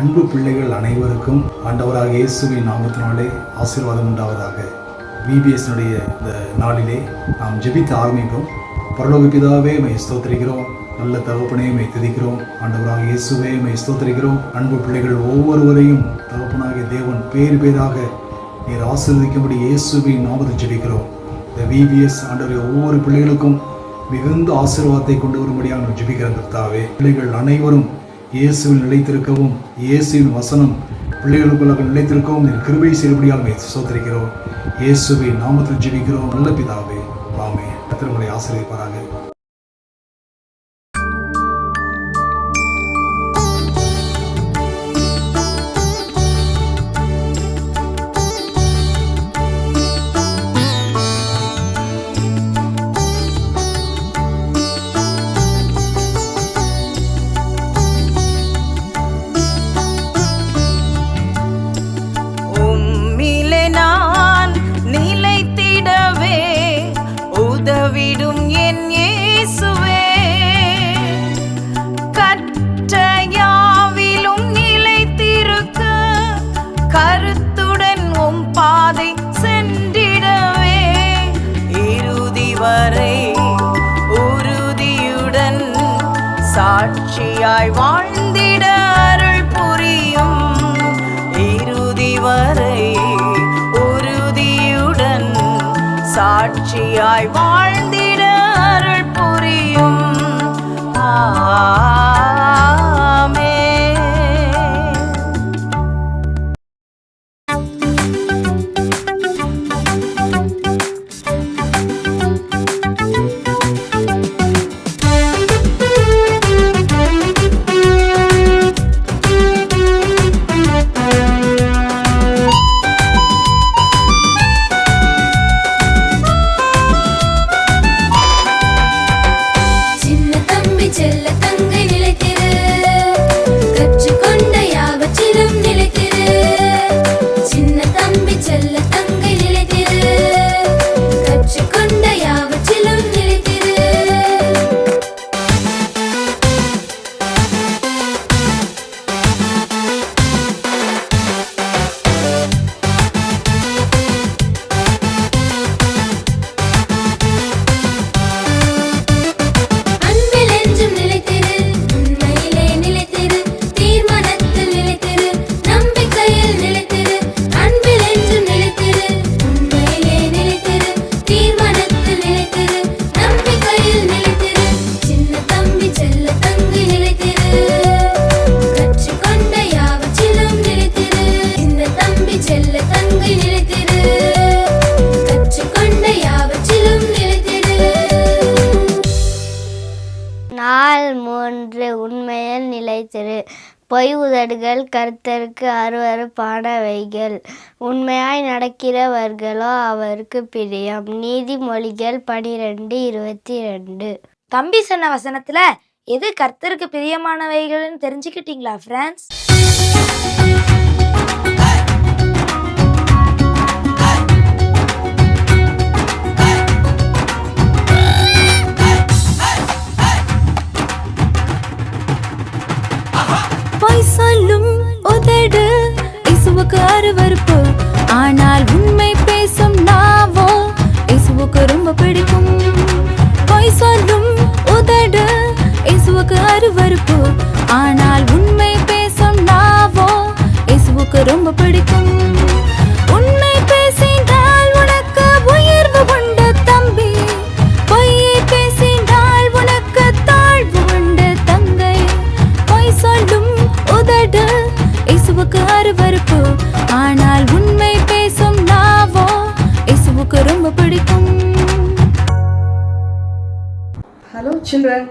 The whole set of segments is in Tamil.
அன்பு பிள்ளைகள் அனைவருக்கும் ஆண்டவராக இயேசுவின் நாமத்தினாலே ஆசீர்வாதம் உண்டாவதாக. விபிஎஸ்னுடைய இந்த நாளிலே நாம் ஜெபித்து ஆரம்பிப்போம். பரலோக பிதாவே மை ஸ்தோத்திரிக்கிறோம், நல்ல தகப்பனே மை துதிக்கிறோம், ஆண்டவராக இயேசுவே மை ஸ்தோத்திரிக்கிறோம். அன்பு பிள்ளைகள் ஒவ்வொருவரையும் தகப்பனாகிய தேவன் பேர் பேராக நீர் ஆசீர்வதிக்கும்படி இயேசுவின் நாமத்தில் ஜெபிக்கிறோம். இந்த விபிஎஸ் ஆண்டவருடைய ஒவ்வொரு பிள்ளைகளுக்கும் மிகுந்த ஆசீர்வாதத்தை கொண்டு வரும்படியாக நாம் ஜெபிக்கிறோம். கர்த்தாவே, பிள்ளைகள் அனைவரும் இயேசுவில் நிலைத்திருக்கவும், இயேசுவின் வசனம் பிள்ளைகளுக்குள்ளாக நிலைத்திருக்கவும் நீர் கிருபை செய்யும்படியாக ஸ்தோத்திரிக்கிறோம். இயேசுவின் நாமத்தில் ஜெபிக்கிறோம் நல்ல பிதாவே, ஆமென். கர்த்தர் உங்களை ஆசீர்வதிப்பாராக. சாட்சியாய் வாழ்ந்திட அருள் புரியும். இறுதி வரை உறுதியுடன் சாட்சியாய் வாழ்ந்திட அருள் புரியும். நாள் 3 உண்மையில் நிலைத்திரு. பொய் உதடுகள் கர்த்தருக்கு அருவருப்பானவைகள், உண்மையாய் நடக்கிறவர்களோ அவருக்கு பிரியம். நீதிமொழிகள் 12:22. தம்பி சொன்ன வசனத்துல எது கர்த்தருக்கு பிரியமானவைகள்னு தெரிஞ்சுக்கிட்டீங்களா ஃப்ரெண்ட்ஸ்? பொய் சொல்லும் உதடு இயேசுவுக்கு அருவருப்பு, ஆனால் உண்மை பேசும் நாவோ இயேசுவுக்கு ரொம்ப பிடிக்கும். பொய் சொல்லும் உதடு இயேசுவுக்கு அருவருப்பு, ஆனால் உண்மை பேசும் நாவோ இயேசுவுக்கு ரொம்ப பிடிக்கும். உண்மை பேசினால் உனக்கு உயர்வு உண்டு தம்பி, பொய்யை பேசினால் உனக்கு தாழ்வு உண்டு தங்கை. பொய் சொல்லும் உதடு இயேசுவுக்கு அருவருப்பு, ஆனால் உண்மை பேசும் நாவோ இயேசுவுக்கு ரொம்ப பிடிக்கும். Hello children,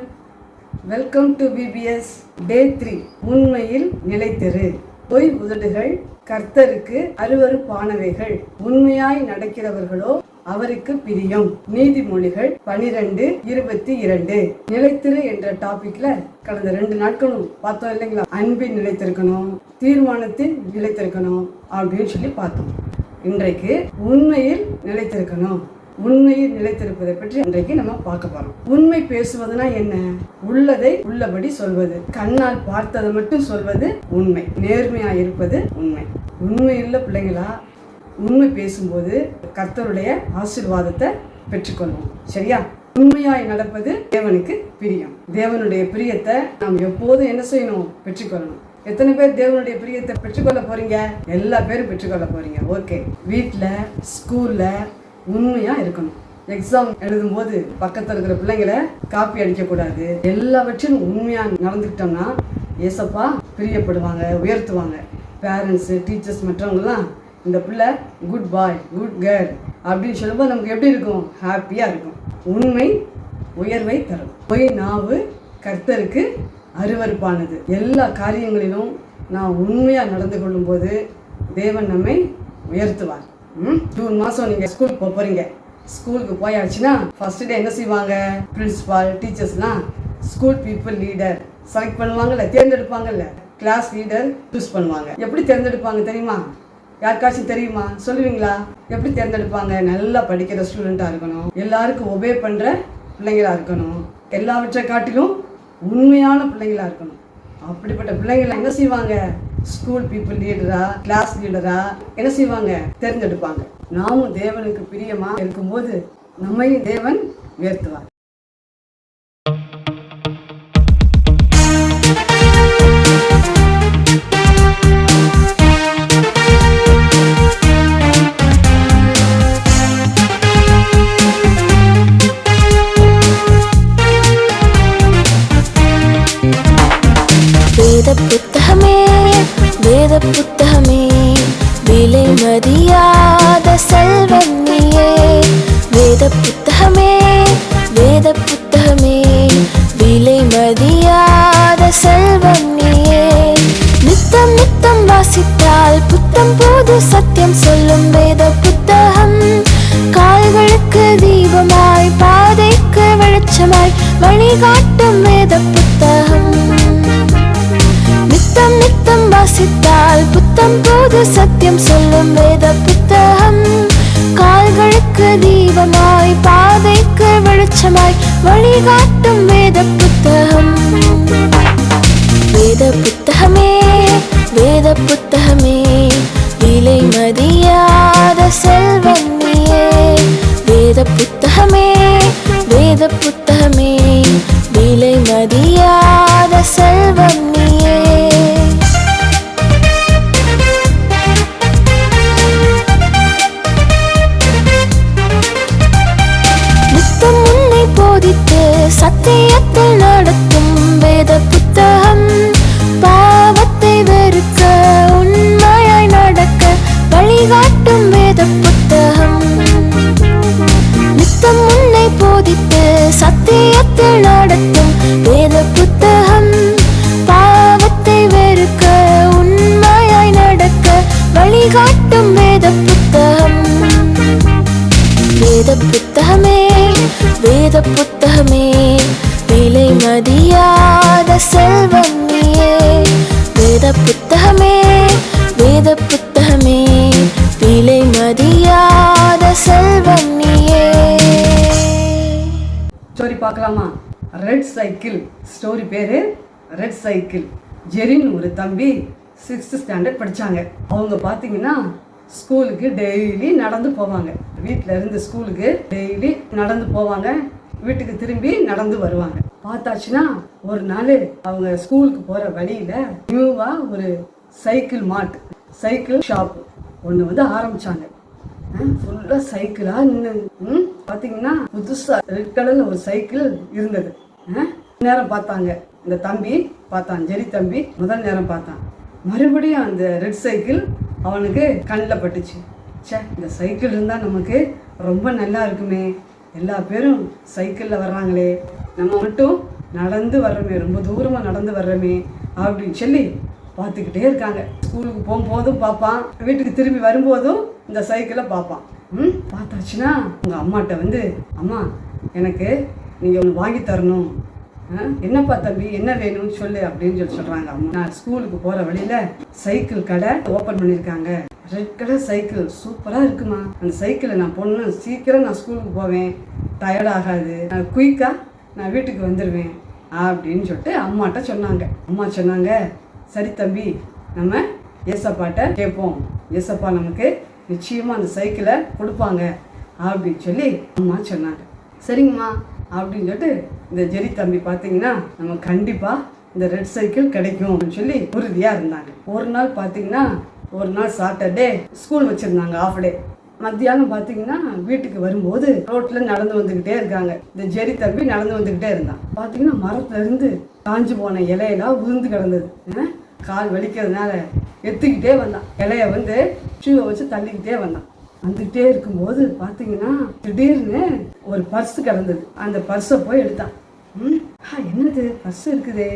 welcome to VBS Day 3. உண்மையில் நிலைத்திரு. பொய் உதடுகள் கர்த்தருக்கு அருவருப்பானவைகள், உண்மையாய் நடக்கிறவர்களோ அவருக்கு பிரியம். நீதிமொழிகள் 12:22. நிலைத்திரு என்ற டாபிக்ல கடந்த 2 நாட்களும் பார்த்தோம் இல்லைங்களா? அன்பில் நிலைத்திருக்கணும், தீர்மானத்தில் நிலைத்திருக்கணும் அப்படின்னு சொல்லி பார்த்தோம். இன்றைக்கு உண்மையில் நிலைத்திருக்கணும். உண்மையில் நிலைத்திருப்பதை பற்றி இன்றைக்கு நம்ம பார்க்க போறோம். உண்மை பேசுவதுனா என்ன? உள்ளதை உள்ளபடி சொல்வது, கண்ணால் பார்த்ததை மட்டும் சொல்வது உண்மை, நேர்மையா இருப்பது உண்மை. உண்மை உள்ள பிள்ளைங்களா உண்மை பேசும்போது கர்த்தருடைய ஆசீர்வாதத்தை பெற்றுக்கொள்வோம். சரியா? உண்மையாய் நடப்பது தேவனுக்கு பிரியம். தேவனுடைய பிரியத்தை நாம் எப்போதும் என்ன செய்யணும்? பெற்றுக்கொள்ளணும். எத்தனை பேர் தேவனுடைய பிரியத்தை பெற்றுக்கொள்ள போறீங்க? எல்லா பேரும் பெற்றுக்கொள்ள போறீங்க. ஓகே. வீட்டில், ஸ்கூல்ல உண்மையா இருக்கணும். எக்ஸாம் எழுதும்போது பக்கத்தில் இருக்கிற பிள்ளைங்களை காப்பி அடிக்கக்கூடாது. எல்லாவற்றிலும் உண்மையா நடந்துக்கிட்டோம்னா ஏசப்பா பிரியப்படுவாங்க, உயர்த்துவாங்க. பேரண்ட்ஸு, டீச்சர்ஸ் மற்றவங்கலாம் இந்த பிள்ளை குட் பாய், குட் கேர்ள் அப்படின்னு சொல்லும்போது நமக்கு எப்படி இருக்கும்? ஹாப்பியாக இருக்கும். உண்மை உயர்வை தரும். பொய் நாவு கர்த்தருக்கு அருவருப்பானது. எல்லா காரியங்களிலும் நான் உண்மையாக நடந்து கொள்ளும்போது தேவன் நம்மை உயர்த்துவார். ஜூன் மாதம் நீங்கள் ஸ்கூலுக்கு போகிறீங்க. ஸ்கூலுக்கு போயாச்சுன்னா ஃபர்ஸ்ட் டே என்ன செய்வாங்க? பிரின்சிபால், டீச்சர்ஸ்லாம் ஸ்கூல் பீப்புள் லீடர் செலக்ட் பண்ணுவாங்கல்ல, தேர்ந்தெடுப்பாங்கல்ல. கிளாஸ் லீடர் சூஸ் பண்ணுவாங்க. எப்படி தேர்ந்தெடுப்பாங்க தெரியுமா? யாருக்காச்சும் தெரியுமா? சொல்லுவீங்களா? எப்படி தேர்ந்தெடுப்பாங்க? நல்லா படிக்கிற ஸ்டூடெண்ட்டாக இருக்கணும், எல்லாருக்கும் ஒபே பண்ணுற பிள்ளைங்களாக இருக்கணும், எல்லாவற்றை காட்டிலும் உண்மையான பிள்ளைங்களாக இருக்கணும். அப்படிப்பட்ட பிள்ளைங்களை என்ன செய்வாங்க? ஸ்கூல் பீப்புள் லீடரா, கிளாஸ் லீடரா என்ன செய்வாங்க? தேர்ந்தெடுப்பாங்க. நாமும் தேவனுக்கு பிரியமா இருக்கும்போது நம்மையும் தேவன் உயர்த்துவார். வேத புத்தகமே விலை மதியாத செல்வம் நீயே. வேத புத்தகமே விலை மதியாத செல்வம் நீயே. நித்தம் நித்தம் வாசித்தால் புத்தம் புது சத்தியம் சொல்லும் வேத புத்தகம். கால்களுக்கு தீபமாய், பாதைக்கு வெளிச்சமாய் வழிகாட்டும் வேத புத்தகம். நித்தம் நித்தம் வாசித்தால் புத்தம் புது சத்தியம் சொல்லும் வேத புத்தகம். கால்களுக்கு தீபமாய், பாதைக்கு வெளிச்சமாய் வழிகாட்டும் வேத புத்தகம். வேத புத்தகமே விலை மதியாத செல்வம் நீயே. வேத புத்தகமே விலை மதியாத செல்வம் நீயே. நித்தம் உன்னை போதித்து சத்தியத்தில் நடத்தும் வேத புத்தகம். பாவத்தை வெறுக்க, உண்மையாய் நடக்க வழிகாட்டும் வேத புத்தகம். நித்தம் உன்னை போதித்து சத்தியத்தில் நடத்தும் வேத புத்தகம். பாவத்தை வெறுக்க, உண்மையாய் நடக்க வழிகாட்டும் வேத புத்தகம். வேத புத்தகமே விலை மதியாத செல்வம் நீயே. வேத புத்தகமே விலை மதியாத செல்வம் நீயே. ஸ்டோரி பார்க்கலாமா? Red cycle. ஸ்டோரி பேரு ரெட் சைக்கிள். ஜெரின் ஒரு தம்பி 6th ஸ்டாண்டர்ட் படித்தாங்க. அவங்க பார்த்தீங்கன்னா ஸ்கூலுக்கு டெய்லி நடந்து போவாங்க. வீட்டில் இருந்து ஸ்கூலுக்கு டெய்லி நடந்து போவாங்க, வீட்டுக்கு திரும்பி நடந்து வருவாங்க. பார்த்தாச்சுன்னா ஒரு நாள் அவங்க ஸ்கூலுக்கு போகிற வழியில் நியூவாக ஒரு சைக்கிள் ஷாப் ஒன்று வந்து ஆரம்பித்தாங்க. ஃபுல்லாக சைக்கிளாக நின்று பார்த்தீங்கன்னா புதுசாக ரெட் கலரில் ஒரு சைக்கிள் இருந்தது. நேரம் பார்த்தாங்க, இந்த தம்பி பார்த்தான், ஜெரி தம்பி முதல் நேரம் பார்த்தான். மறுபடியும் அந்த ரெட் சைக்கிள் அவனுக்கு கண்ணில் பட்டுச்சு. இந்த சைக்கிள் இருந்தால் நமக்கு ரொம்ப நல்லா இருக்குமே, எல்லா பேரும் சைக்கிளில் வர்றாங்களே, நம்ம மட்டும் நடந்து வர்றோமே, ரொம்ப தூரமாக நடந்து வர்றோமே அப்படின்னு சொல்லி பார்த்துக்கிட்டே இருக்காங்க. ஸ்கூலுக்கு போகும்போதும் பார்ப்பான், வீட்டுக்கு திரும்பி வரும்போதும் இந்த சைக்கிளை பார்ப்பான். பார்த்தாச்சுன்னா உங்கள் அம்மாட்ட வந்து, அம்மா எனக்கு நீங்கள் ஒன்று வாங்கி தரணும். என்னப்பா தம்பி, என்ன வேணும்னு சொல்லு அப்படின்னு சொல்கிறாங்க அம்மா. நான் ஸ்கூலுக்கு போகிற வழியில் சைக்கிள் கடை ஓப்பன் பண்ணியிருக்காங்க, ரெட் கலர் சைக்கிள் சூப்பராக இருக்குமா, அந்த சைக்கிளை நான் பொண்ணு சீக்கிரம் நான் ஸ்கூலுக்கு போவேன், டயர்ட் ஆகாது, நான் குயிக்காக நான் வீட்டுக்கு வந்துடுவேன் அப்படின்னு சொல்லிட்டு அம்மாட்ட சொன்னாங்க. அம்மா சொன்னாங்க, சரி தம்பி, நம்ம ஏசப்பாட்ட கேட்போம், ஏசப்பா நமக்கு நிச்சயமாக அந்த சைக்கிளை கொடுப்பாங்க அப்படின்னு சொல்லி அம்மா சொன்னாங்க. சரிங்கம்மா அப்படின்னு சொல்லிட்டு இந்த ஜெரி தம்பி பார்த்தீங்கன்னா நம்ம கண்டிப்பாக இந்த ரெட் சைக்கிள் கிடைக்கும் அப்படின்னு சொல்லி உறுதியாக இருந்தாங்க. ஒரு நாள் பார்த்தீங்கன்னா ஒரு நாள் சாட்டர்டே ஸ்கூல் வச்சுருந்தாங்க, ஆஃப் டே. மத்தியானம் பார்த்தீங்கன்னா வீட்டுக்கு வரும்போது ரோட்டில் நடந்து வந்துக்கிட்டே இருக்காங்க. இந்த ஜெரி தம்பி நடந்து வந்துக்கிட்டே இருந்தான். பார்த்தீங்கன்னா மரத்துலேருந்து காஞ்சி போன இலையெல்லாம் உதிர்ந்து கிடந்தது. கால் வலிக்கிறதுனால எடுத்துக்கிட்டே வந்தான். இலைய வந்து ஷூவை வச்சு தள்ளிக்கிட்டே வந்தான். வந்துக்கிட்டே இருக்கும்போது பார்த்தீங்கன்னா திடீர்னு ஒரு பர்ஸு கிடந்தது. அந்த பர்ஸை போய் எடுத்தான். என்னது பர்ஸ் இருக்குதே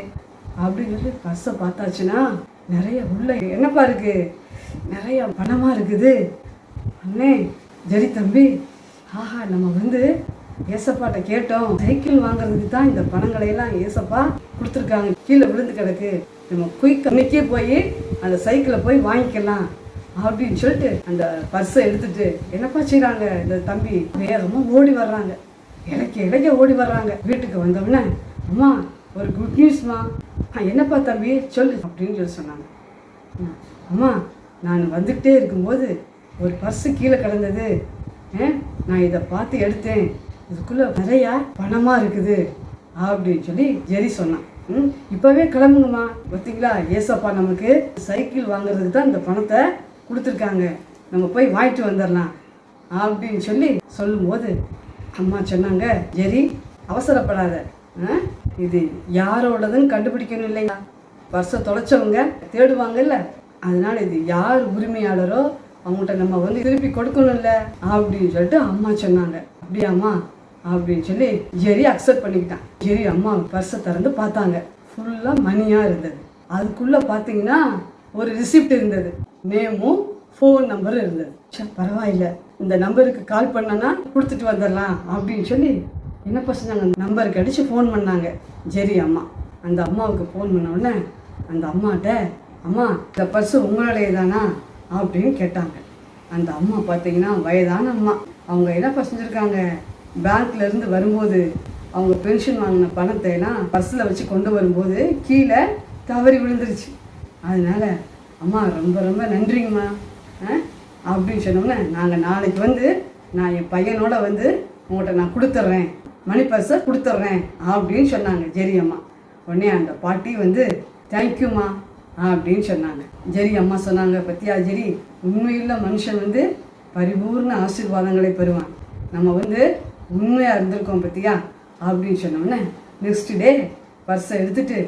அப்படின்னு சொல்லி பர்ஸை பார்த்தாச்சுன்னா நிறைய உள்ள என்னப்பா இருக்கு, நிறைய பணமாக இருக்குது. அண்ணே ஜெரி தம்பி, ஆஹா நம்ம வந்து ஏசப்பாட்ட கேட்டோம், சைக்கிள் வாங்குறதுக்கு தான் இந்த பணங்களையெல்லாம் ஏசப்பா கொடுத்துருக்காங்க, கீழே விழுந்து கிடக்கு, நம்ம குயிக் அன்னைக்கே போய் அந்த சைக்கிளை போய் வாங்கிக்கலாம் அப்படின்னு சொல்லிட்டு அந்த பர்ஸை எடுத்துட்டு என்னப்பா செய்கிறாங்க இந்த தம்பி, வேகமாக ஓடி வர்றாங்க, இலக்க ஓடி வர்றாங்க. வீட்டுக்கு வந்தோடனே அம்மா ஒரு குட் நியூஸ்மா. என்னப்பா தம்பி சொல்லு அப்படின்னு சொல்லி சொன்னாங்க. அம்மா நான் வந்துக்கிட்டே இருக்கும்போது ஒரு பர்ஸு கீழே கிடந்தது, நான் இதை பார்த்து எடுத்தேன், இதுக்குள்ளே நிறையா பணமாக இருக்குது அப்படின்னு சொல்லி ஜெரி சொன்னான். இப்போவே கிளம்புங்கம்மா, பார்த்தீங்களா ஏசப்பா நமக்கு சைக்கிள் வாங்குறதுக்கு தான் இந்த பணத்தை கொடுத்துருக்காங்க, நம்ம போய் வாங்கிட்டு வந்துடலாம் அப்படின்னு சொல்லி சொல்லும்போது அம்மா சொன்னாங்க, ஜெரி அவசரப்படாத, இது யாரோடதுன்னு கண்டுபிடிக்கணும் இல்லைங்களா, பர்ஸை தொலைச்சவங்க தேடுவாங்கல்ல, அதனால இது யார் உரிமையாளரோ அவங்கள்ட்ட நம்ம வந்து திருப்பி கொடுக்கணும்ல அப்படின்னு சொல்லிட்டு அம்மா சொன்னாங்க. அப்படியாம்மா அப்படின்னு சொல்லி ஜெரி அக்செப்ட் பண்ணிக்கிட்டான். ஜெரி அம்மா பர்ஸை திறந்து பார்த்தாங்க, ஃபுல்லாக மணியாக இருந்தது. அதுக்குள்ளே பார்த்தீங்கன்னா ஒரு ரிசிப்ட் இருந்தது, நேமும் ஃபோன் நம்பரும் இருந்தது. சரி பரவாயில்ல, இந்த நம்பருக்கு கால் பண்ணனா கொடுத்துட்டு வந்துடலாம் அப்படின்னு சொல்லி என்னப்பா சொன்னாங்க, நம்பருக்கு அடித்து ஃபோன் பண்ணாங்க ஜெரி அம்மா. அந்த அம்மாவுக்கு ஃபோன் பண்ண உடனே அந்த அம்மாட்ட, அம்மா இந்த பர்ஸு உங்களுடைய தானா அப்படின்னு கேட்டாங்க. அந்த அம்மா பார்த்தீங்கன்னா வயதான அம்மா. அவங்க என்னப்பா செஞ்சுருக்காங்க, பேங்க்லேருந்து வரும்போது அவங்க பென்ஷன் வாங்கின பணத்தை எல்லாம் பர்ஸில் வச்சு கொண்டு வரும்போது கீழே தவறி விழுந்துருச்சு. அதனால் அம்மா ரொம்ப ரொம்ப நன்றிங்கம்மா அப்படின்னு சொன்னோன்னே, நாங்கள் நாளைக்கு வந்து நான் என் பையனோட வந்து உங்கள்கிட்ட நான் கொடுத்துட்றேன், மணி பர்ஸை கொடுத்துட்றேன் அப்படின்னு சொன்னாங்க ஜெரி அம்மா. உடனே அந்த பாட்டி வந்து தேங்க்யூம்மா அப்படின்னு சொன்னாங்க. ஜெரி அம்மா சொன்னாங்க, பத்தியா ஜெரி, உண்மையுள்ள மனுஷன் வந்து பரிபூர்ண ஆசீர்வாதங்களை பெறுவான், நம்ம வந்து உண்மையாக இருந்திருக்கோம் பத்தியா அப்படின்னு சொன்னோன்னே நெக்ஸ்ட் டே பர்ஸை எடுத்துகிட்டு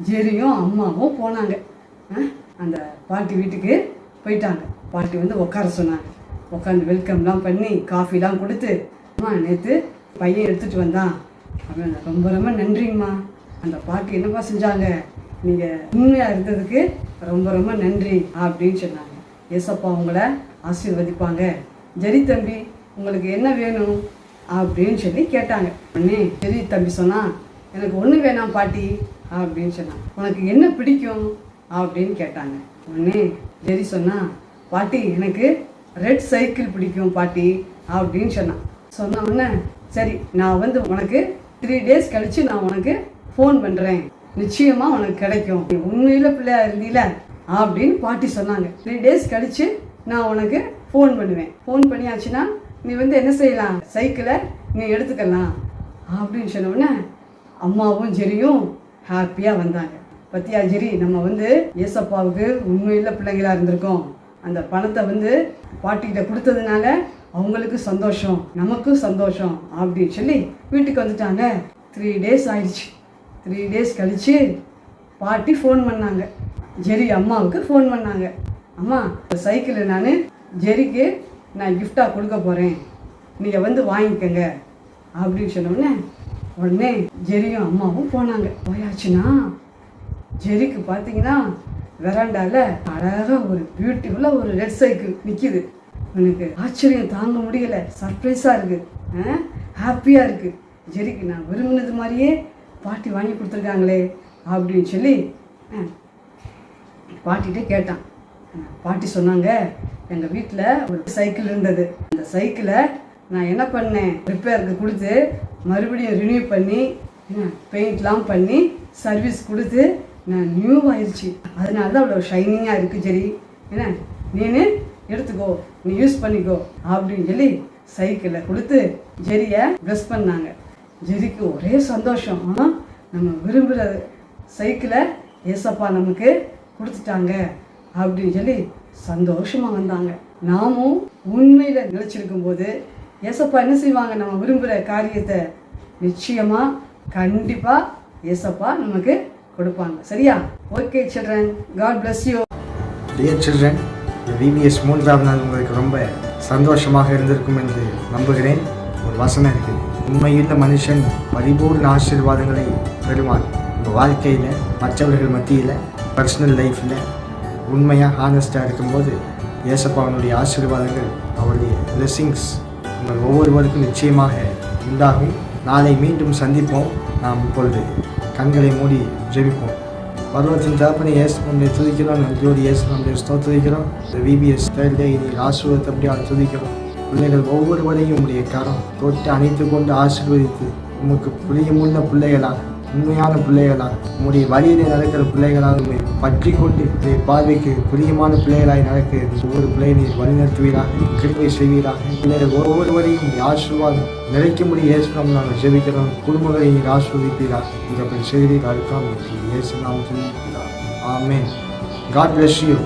ஜெரியும் அம்மாவும் போனாங்க. அந்த பாட்டி வீட்டுக்கு போயிட்டாங்க. பாட்டி வந்து உட்கார சொன்னாங்க. உட்காந்து வெல்கம்லாம் பண்ணி காஃபிலாம் கொடுத்து, அம்மா நேற்று பையன் எடுத்துகிட்டு வந்தான் அப்படின்னு, ரொம்ப ரொம்ப நன்றிங்கம்மா. அந்த பாட்டி என்னப்பா செஞ்சாங்க, நீங்கள் உண்மையாக இருந்ததுக்கு ரொம்ப ரொம்ப நன்றி அப்படின்னு சொன்னாங்க. ஏசப்பா உங்களை ஆசீர்வதிப்பாங்க. ஜெரி தம்பி உங்களுக்கு என்ன வேணும் அப்படின்னு சொல்லி கேட்டாங்க. உடனே ஜெரி தம்பி சொன்னான், எனக்கு ஒன்று வேணாம் பாட்டி அப்படின்னு சொன்னான். உனக்கு என்ன பிடிக்கும் அப்படின்னு கேட்டாங்க. உடனே ஜெரி சொன்னான், பாட்டி எனக்கு ரெட் சைக்கிள் பிடிக்கும் பாட்டி அப்படின்னு சொன்னான். சொன்ன உடனே சரி நான் வந்து உனக்கு 3 days கழித்து நான் உனக்கு ஃபோன் பண்ணுறேன், நிச்சயமாக உனக்கு கிடைக்கும், உண்மையில் பிள்ளையா இருந்தீல அப்படின்னு பாட்டி சொன்னாங்க. 3 days கழித்து நான் உனக்கு ஃபோன் பண்ணுவேன், ஃபோன் பண்ணியாச்சுன்னா நீ வந்து என்ன செய்யலாம், சைக்கிளை நீ எடுத்துக்கலாம் அப்படின்னு சொன்னோடனே அம்மாவும் ஜெரியும் ஹாப்பியாக வந்தாங்க. பத்தியா ஜெரி, நம்ம வந்து ஏசப்பாவுக்கு உண்மையில் பிள்ளைங்களாக இருந்திருக்கோம், அந்த பணத்தை வந்து பாட்டிகிட்ட கொடுத்ததுனால அவங்களுக்கு சந்தோஷம், நமக்கும் சந்தோஷம் அப்படின்னு சொல்லி வீட்டுக்கு வந்துட்டாங்க. 3 days ஆயிடுச்சு. 3 days கழித்து பாட்டி ஃபோன் பண்ணாங்க, ஜெரி அம்மாவுக்கு ஃபோன் பண்ணாங்க. அம்மா சைக்கிளை நான் ஜெரிக்கு நான் கிஃப்டாக கொடுக்க போகிறேன், நீங்கள் வந்து வாங்கிக்கோங்க அப்படின்னு சொன்னோடனே உடனே ஜெரியும் அம்மாவும் போனாங்க. போயாச்சுன்னா ஜெரிக்கு பார்த்தீங்கன்னா வெராண்டாவில் அழகாக ஒரு பியூட்டிஃபுல்லாக ஒரு ரெட் சைக்கிள் நிற்கிது. எனக்கு ஆச்சரியம் தாங்க முடியலை, சர்ப்ரைஸாக இருக்குது, ஹாப்பியாக இருக்குது. ஜெரிக்கு நான் விரும்பினது மாதிரியே பாட்டி வாங்கி கொடுத்துருக்காங்களே அப்படின்னு சொல்லி பாட்டிகிட்டே கேட்டான். பாட்டி சொன்னாங்க, எங்கள் வீட்டில் ஒரு சைக்கிள் இருந்தது. அந்த சைக்கிளை நான் என்ன பண்ணேன், ரிப்பேருக்கு கொடுத்து மறுபடியும் ரினியூ பண்ணி பெயிண்ட்லாம் பண்ணி சர்வீஸ் கொடுத்து நான் நியூ ஆயிடுச்சு. அதனால தான் அவ்வளோ ஷைனிங்காக இருக்குது ஜெரி. என்ன நீனு எடுத்துக்கோ, நீ யூஸ் பண்ணிக்கோ அப்படின்னு சொல்லி சைக்கிளை கொடுத்து ஜெரியை ப்ளஸ் பண்ணாங்க. ஜெரிக்கு ஒரே சந்தோஷம். நம்ம விரும்புகிற சைக்கிளை ஏசப்பா நமக்கு கொடுத்துட்டாங்க அப்படின்னு சொல்லி சந்தோஷமாக வந்தாங்க. நாமும் உண்மையில் நிலச்சிருக்கும் போது ஏசப்பா என்ன செய்வாங்க, நம்ம விரும்புகிற காரியத்தை நிச்சயமாக கண்டிப்பாக ஏசப்பா நமக்கு கொடுப்பாங்க. சரியா? Okay children, God bless you. Dear children, இந்த விபிஎஸ் 3ஆவது நாள் உங்களுக்கு ரொம்ப சந்தோஷமாக இருந்திருக்கும் என்று நம்புகிறேன். ஒரு வசனம் இருக்குது, உண்மையுள்ள மனுஷன் பரிபூர்ண ஆசீர்வாதங்களை பெறுவான். உங்கள் வாழ்க்கையில், மற்றவர்கள் மத்தியில், பர்சனல் லைஃப்பில் உண்மையாக ஹானஸ்டாக இருக்கும்போது ஏசப்பாவனுடைய ஆசீர்வாதங்கள், அவருடைய பிளெஸ்ஸிங்ஸ் உங்கள் ஒவ்வொருவருக்கும் நிச்சயமாக உண்டாகும். நாளை மீண்டும் சந்திப்போம். நாம் இப்பொழுது கண்களை மூடி ஜெபிப்போம். பருவத்தின் தகப்பனை இயேசு நம்முடைய துதிக்கிறோம். நன்றியோடு இயேசு நம்முடைய ஸ்தோத்திரிக்கிறோம். இந்த விபிஎஸ் தேர்ட் டே ஆசீர்வாதத்தை துதிக்கிறோம். பிள்ளைகள் ஒவ்வொருவரையும் உடைய கரம் தொட்டு அணைத்து கொண்டு ஆசீர்வதித்து உமக்கு பிரியமுள்ள பிள்ளைகளாக, உண்மையான பிள்ளைகளாக, உங்களுடைய வழியிலே நடக்கிற பிள்ளைகளாக உண்மை பற்றி கொண்டு உடைய பார்வைக்கு பிரியமான பிள்ளைகளாய் நடக்க ஒவ்வொரு பிள்ளைகளை வழிநடத்துவீராக, கிருபை செய்வீராக. பிள்ளைகள் ஒவ்வொருவரையும் ஆசீர்வாதம் நிறைக்க முடிய இயேசுநாமம் நாங்கள் ஜெபிக்கிறோம். குடும்பங்களை நீர் ஆசீர்வதிப்பீராக. இந்த செய்தி அழுக்காமல் இயேசு நாமத்தில் ஆமென். God bless you.